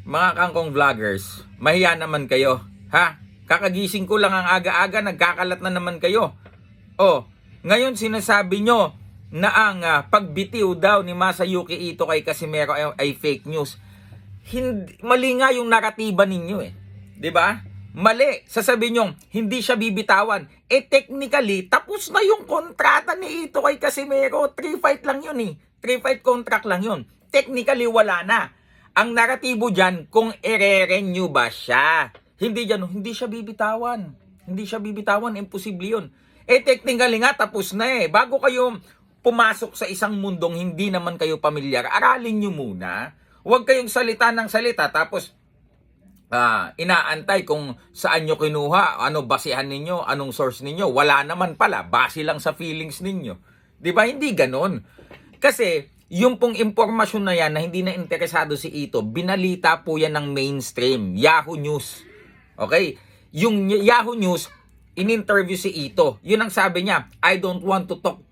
Mga kangkong vloggers, mahiya naman kayo, ha? Kakagising ko lang ang aga-aga, nagkakalat na naman kayo. Oh, ngayon sinasabi nyo na ang pagbitiw daw ni Masayuki Ito kay Casimero ay fake news. Mali nga yung naratiba ninyo eh. 'Di ba? Mali. Sasabihin nyo, hindi siya bibitawan. Technically, tapos na yung kontrata ni Ito kay Casimero. 3-fight lang yun eh. 3-fight contract lang yun. Technically, wala na. Ang naratibo dyan, kung i-renew ba siya. Hindi dyan, hindi siya bibitawan. Hindi siya bibitawan, imposible yun. Technically nga, tapos na eh. Bago kayo pumasok sa isang mundong hindi naman kayo pamilyar, aralin nyo muna. Huwag kayong salita ng salita, tapos inaantay kung saan nyo kinuha, ano basihan ninyo, anong source ninyo. Wala naman pala, base lang sa feelings ninyo. Di ba? Hindi ganon. Kasi, yung pong impormasyon na yan na hindi na interesado si Ito, binalita po yan ng mainstream, Yahoo News. Okay? Yung Yahoo News, in-interview si Ito. Yun ang sabi niya, I don't want to talk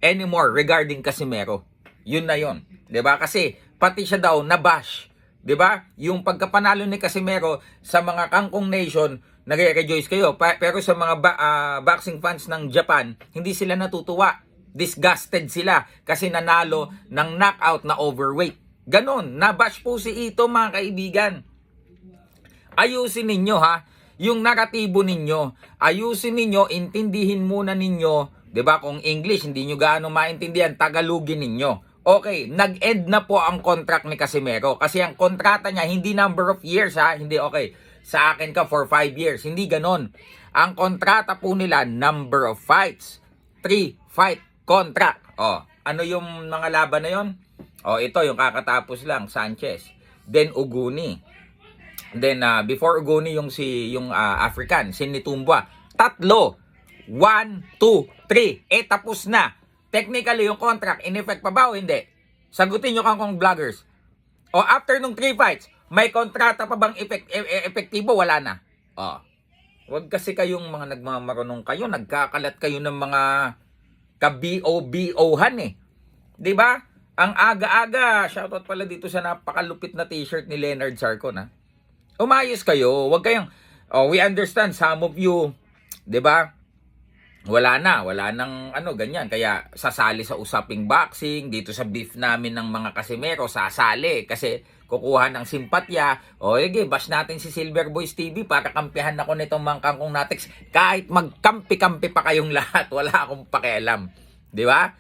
anymore regarding Casimero. Yun na yun. 'Di ba? Kasi pati siya daw nabash. 'Di ba? Yung pagkapanalo ni Casimero sa mga Kangkong Nation, nagre-rejoice kayo. Pero sa mga boxing fans ng Japan, hindi sila natutuwa. Disgusted sila kasi nanalo ng knockout na overweight. Ganon, nabash po si Ito mga kaibigan. Ayusin ninyo ha, yung naratibo ninyo. Ayusin ninyo, intindihin muna ninyo. 'Di ba? Kung English hindi nyo gaano maintindihan, Tagalogin ninyo. Okay, nag-end na po ang contract ni Casimero kasi ang kontrata niya hindi number of years ha, hindi okay. Sa akin ka for 5 years, hindi ganon. Ang kontrata po nila number of fights. 3-fight contract. Ano yung mga laban na yon? Ito yung kakatapos lang, Sanchez. Then Uguni. Then before Uguni yung African, si Nitumbua. 3. 1, 2, 3. Tapos na. Technically yung contract in effect pa ba o hindi? Sagutin nyo kangkong vloggers. After nung 3 fights, may kontrata pa bang epektibo? Wala na. Wag kasi kayong mga nagmamarunong kayo, nagkakalat kayo ng mga ka-BO-BO-han eh. 'Di ba? Ang aga-aga, shoutout pala dito sa napakalupit na t-shirt ni Leonard Sarcon ha. Umayos kayo, wag kayong we understand some of you, 'di ba? Wala nang ganyan. Kaya sasali sa usaping boxing, dito sa beef namin ng mga Casimero, sasali kasi kukuha ng simpatya. Sige, bash natin si Silver Boys TV para kampihan ako nitong mga Kangkong Natics. Kahit magkampi-kampi pa kayong lahat, wala akong pakialam. Di ba?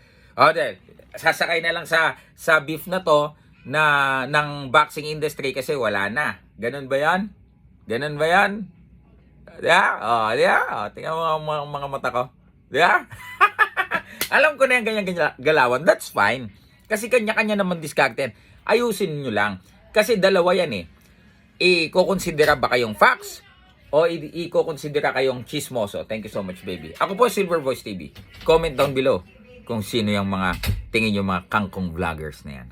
Sasakay na lang sa beef na to ng boxing industry kasi wala na. Ganun ba yan? Ganun ba yan? Tingnan mo mga mata ko. Alam ko na yung ganyan galawan. That's fine. Kasi kanya-kanya naman diskarte. Ayusin nyo lang. Kasi dalawa yan eh. I-considera ba kayong facts o i-considera kayong chismoso? Thank you so much, baby. Ako po, Silver Voice TV. Comment down below kung sino yung mga tingin yung mga kangkong vloggers na yan.